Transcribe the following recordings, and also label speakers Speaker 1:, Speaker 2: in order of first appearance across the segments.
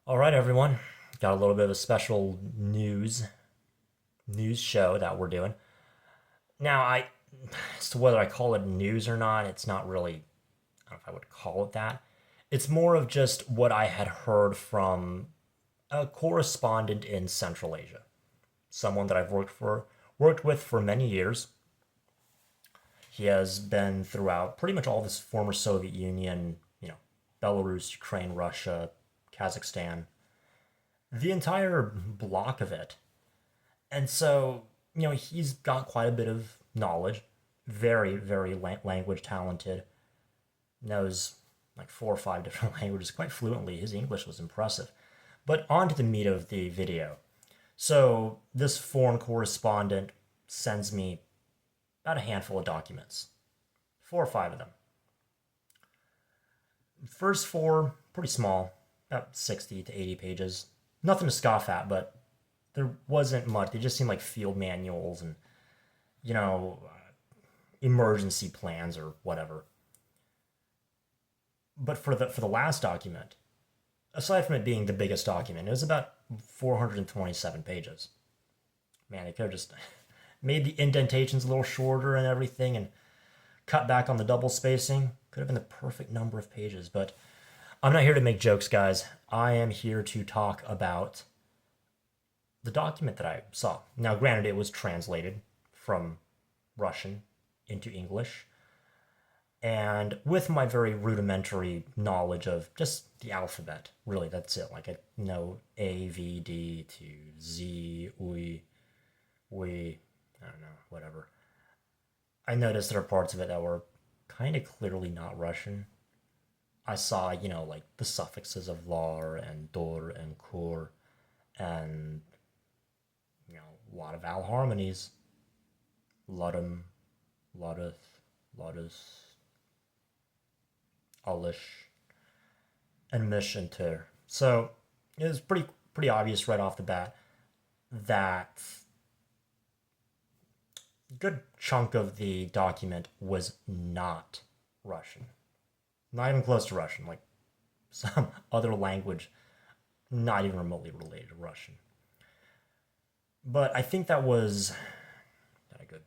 Speaker 1: All right, everyone. Got a little bit of a special news show that we're doing. Now, as to whether I call it news or not, it's not really. I don't know if I would call it that. It's more of just what I had heard from a correspondent in Central Asia, someone that I've worked with for many years. He has been throughout pretty much all this former Soviet Union, Belarus, Ukraine, Russia, Kazakhstan, the entire block of it. And so, he's got quite a bit of knowledge, very, very language talented, knows like four or five different languages quite fluently. His English was impressive. But on to the meat of the video. So, this foreign correspondent sends me about a handful of documents, four or five of them. First four, pretty small, about 60 to 80 pages. Nothing to scoff at, but there wasn't much. They just seemed like field manuals and, you know, emergency plans or whatever. But for the last document, aside from it being the biggest document, it was about 427 pages. Man, they could have just made the indentations a little shorter and everything and cut back on the double spacing. Could have been the perfect number of pages, but I'm not here to make jokes, guys. I am here to talk about the document that I saw. Now, granted, it was translated from Russian into English, and with my very rudimentary knowledge of just the alphabet, really, that's it. Like, I know A, V, D to Z, we, I don't know, whatever. I noticed there are parts of it that were kind of clearly not Russian. I saw, like the suffixes of lar and dor and kur and, a lot of vowel harmonies. Ludum, Ludus, Ludus, Alish, and Mish and Tir. So it was pretty obvious right off the bat that a good chunk of the document was not Russian. Not even close to Russian, like some other language not even remotely related to Russian. But I think that was got a good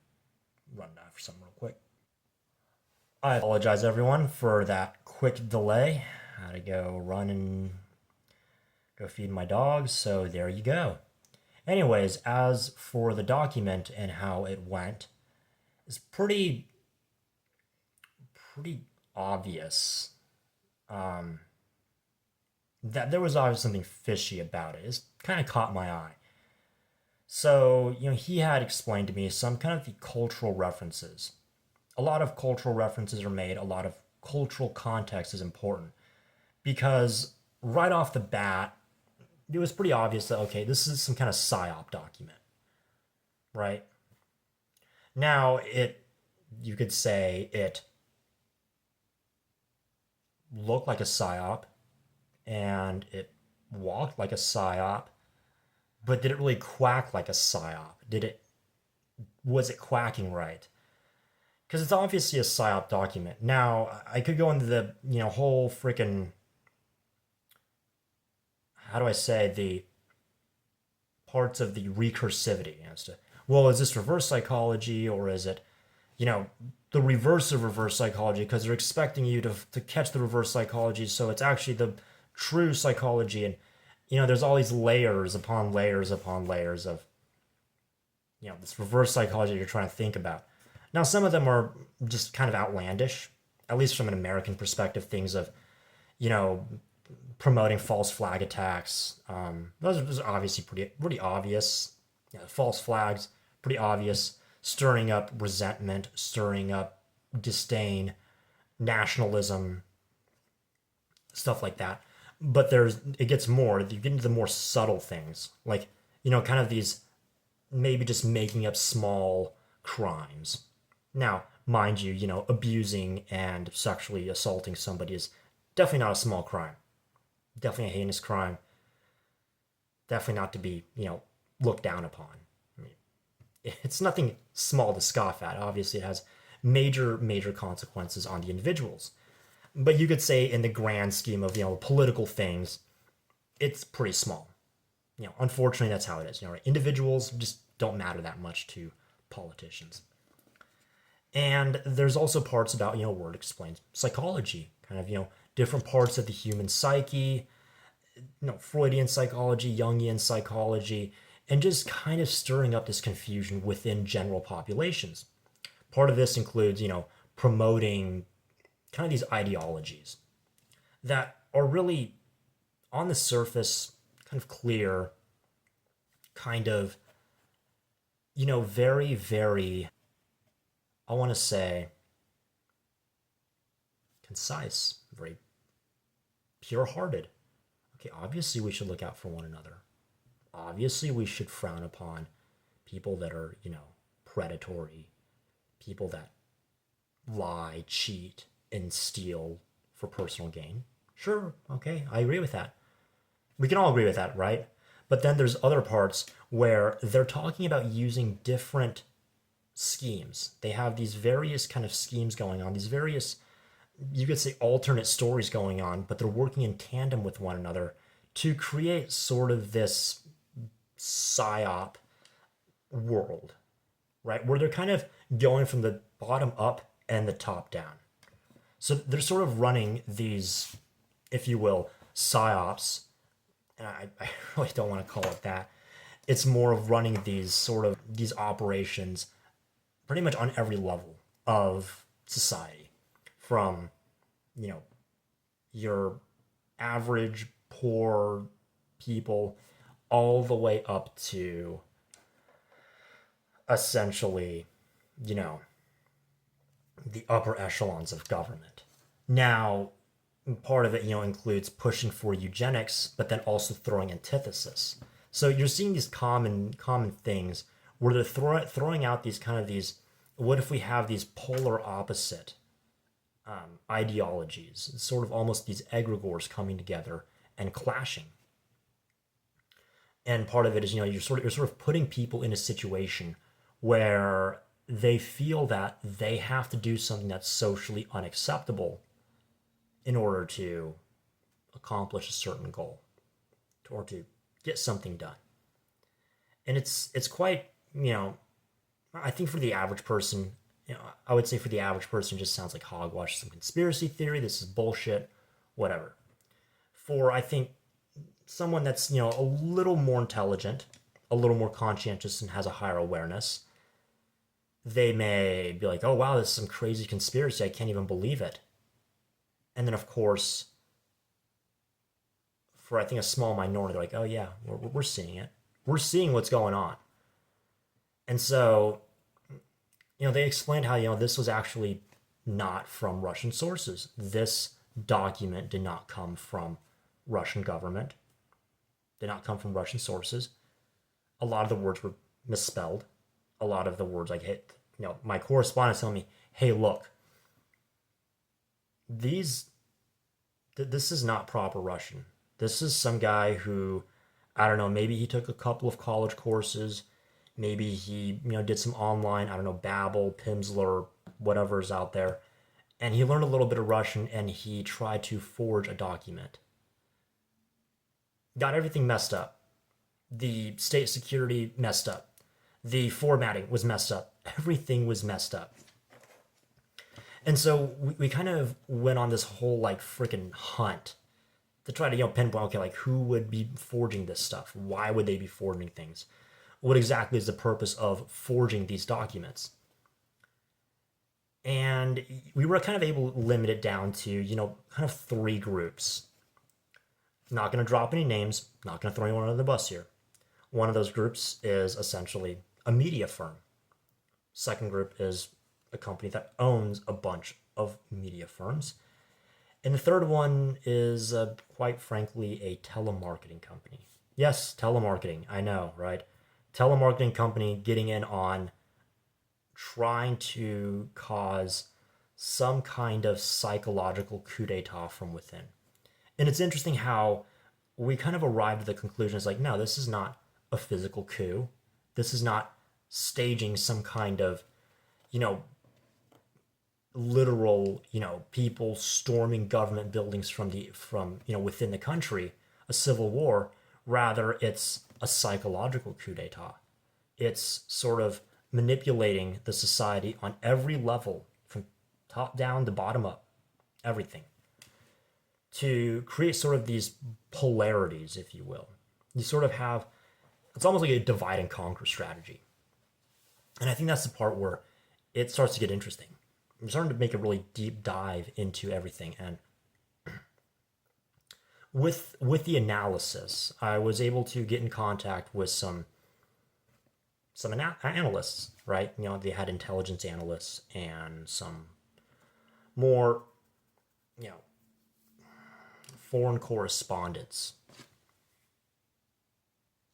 Speaker 1: rundown for some real quick. I apologize everyone for that quick delay. I had to go run and go feed my dogs, so there you go. Anyways, as for the document and how it went, it's pretty obvious that there was obviously something fishy about it. It's kind of caught my eye. So, he had explained to me some kind of the cultural references. A lot of cultural references are made, a lot of cultural context is important. Because right off the bat, it was pretty obvious that, okay, this is some kind of PsyOp document. Right? Now, you could say it looked like a PsyOp and it walked like a PsyOp, but did it really quack like a PsyOp? Was it quacking right? Because it's obviously a PsyOp document. Now, I could go into the, whole freaking, how do I say, the parts of the recursivity as to, well, is this reverse psychology or is it, the reverse of reverse psychology, because they're expecting you to catch the reverse psychology, so it's actually the true psychology. And there's all these layers upon layers upon layers of this reverse psychology you're trying to think about. Now, some of them are just kind of outlandish, at least from an American perspective. Things of promoting false flag attacks. Those are obviously pretty obvious. False flags, pretty obvious. Stirring up resentment, stirring up disdain, nationalism, stuff like that. But it gets more. You get into the more subtle things, like kind of these maybe just making up small crimes. Now, mind you, abusing and sexually assaulting somebody is definitely not a small crime. Definitely a heinous crime. Definitely not to be, looked down upon. I mean, it's nothing small to scoff at. Obviously, it has major consequences on the individuals. But you could say in the grand scheme of, political things, it's pretty small. Unfortunately, that's how it is. Individuals just don't matter that much to politicians. And there's also parts about, word explains psychology, kind of, different parts of the human psyche, Freudian psychology, Jungian psychology, and just kind of stirring up this confusion within general populations. Part of this includes, promoting kind of these ideologies that are really on the surface kind of clear, kind of, very, very, I want to say, concise, very pure hearted. Okay, obviously we should look out for one another. Obviously we should frown upon people that are, predatory, people that lie, cheat, and steal for personal gain. Sure, okay, I agree with that. We can all agree with that, right? But then there's other parts where they're talking about using different schemes. They have these various kind of schemes going on, these various, you could say, alternate stories going on, but they're working in tandem with one another to create sort of this PsyOp world, right? Where they're kind of going from the bottom up and the top down. So they're sort of running these, if you will, PsyOps, and I really don't want to call it that. It's more of running these operations pretty much on every level of society, from, your average poor people all the way up to essentially, the upper echelons of government. Now, part of it, includes pushing for eugenics, but then also throwing antithesis. So you're seeing these common things where they're throwing out these what if we have these polar opposite ideologies, sort of almost these egregores coming together and clashing. And part of it is, you're sort of putting people in a situation where they feel that they have to do something that's socially unacceptable in order to accomplish a certain goal or to get something done. And it's quite, I think for the average person, I would say for the average person, it just sounds like hogwash, some conspiracy theory. This is bullshit, whatever. For, I think, someone that's, a little more intelligent, a little more conscientious, and has a higher awareness, they may be like, oh, wow, this is some crazy conspiracy. I can't even believe it. And then, of course, for, I think, a small minority, they're like, oh, yeah, we're seeing it. We're seeing what's going on. And so, they explained how, this was actually not from Russian sources. This document did not come from Russian government, did not come from Russian sources. A lot of the words were misspelled. A lot of the words, like, my correspondent telling me, hey, look, this is not proper Russian. This is some guy who, I don't know, maybe he took a couple of college courses. Maybe he, did some online, I don't know, Babbel, Pimsleur, whatever's out there. And he learned a little bit of Russian and he tried to forge a document. Got everything messed up. The state security messed up. The formatting was messed up. Everything was messed up. And so we kind of went on this whole freaking hunt to try to, pinpoint, okay, who would be forging this stuff? Why would they be forging things? What exactly is the purpose of forging these documents? And we were kind of able to limit it down to, kind of three groups. Not going to drop any names, not going to throw anyone under the bus here. One of those groups is essentially a media firm. Second group is a company that owns a bunch of media firms. And the third one is, quite frankly, a telemarketing company. Yes, telemarketing, I know, right? Telemarketing company getting in on trying to cause some kind of psychological coup d'etat from within. And it's interesting how we kind of arrived at the conclusion, it's like, no, this is not a physical coup. This is not staging some kind of, literal, people storming government buildings from within the country. a civil war. Rather, it's a psychological coup d'etat. It's sort of manipulating the society on every level, from top down to bottom up, everything, to create sort of these polarities, if you will. You sort of have, it's almost like a divide and conquer strategy. And I think that's the part where it starts to get interesting. I'm starting to make a really deep dive into everything. And with the analysis, I was able to get in contact with some analysts, right? You know, they had intelligence analysts and some more, you know, foreign correspondents.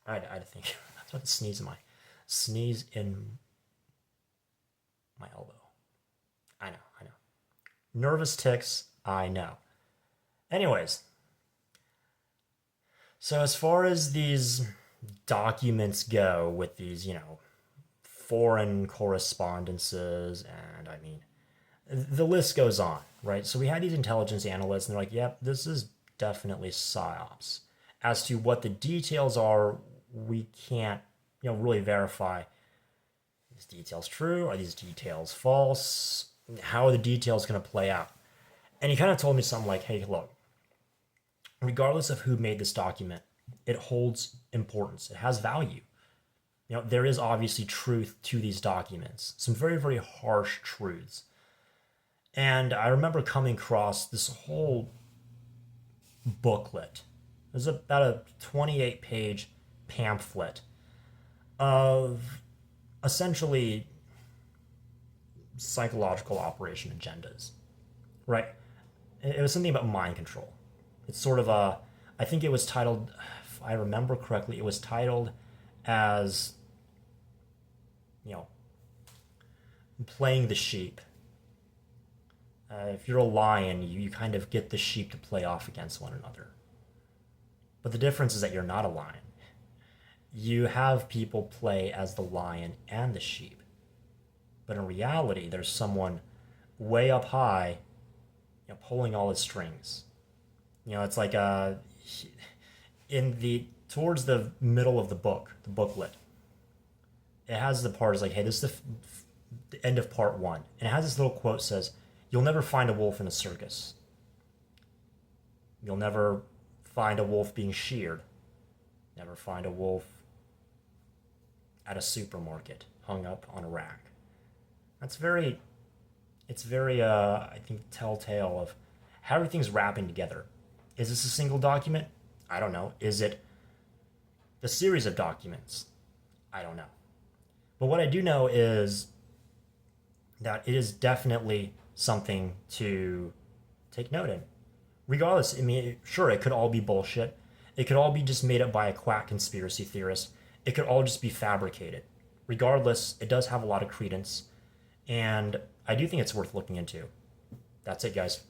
Speaker 1: I think that's what sneeze in my elbow. I know. Nervous tics, I know. Anyways, so as far as these documents go with these, you know, foreign correspondences, and I mean, the list goes on, right? So we had these intelligence analysts, and they're like, yep, this is definitely PsyOps. As to what the details are, we can't, you know, really verify. Are these details true? Are these details false? How are the details going to play out? And he kind of told me something like, hey, look, regardless of who made this document, it holds importance. It has value. You know, there is obviously truth to these documents, some very, very harsh truths. And I remember coming across this whole booklet. It was about a 28-page pamphlet of essentially psychological operation agendas, right? It was something about mind control. It's sort of a, I think it was titled, if I remember correctly, it was titled as, you know, playing the sheep. If you're a lion, you kind of get the sheep to play off against one another. But the difference is that you're not a lion. You have people play as the lion and the sheep. But in reality, there's someone way up high, you know, pulling all his strings. You know, it's like towards the middle of the book, the booklet, it has the part is like, hey, this is the end of part 1. And it has this little quote says, you'll never find a wolf in a circus. You'll never find a wolf being sheared. Never find a wolf at a supermarket hung up on a rack. It's very, I think, telltale of how everything's wrapping together. Is this a single document? I don't know. Is it a series of documents? I don't know. But what I do know is that it is definitely something to take note in. Regardless, I mean, sure, it could all be bullshit. It could all be just made up by a quack conspiracy theorist. It could all just be fabricated. Regardless, it does have a lot of credence. And I do think it's worth looking into. That's it, guys.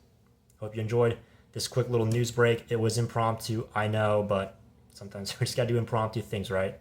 Speaker 1: Hope you enjoyed this quick little news break. It was impromptu, I know, but sometimes we just gotta do impromptu things, right?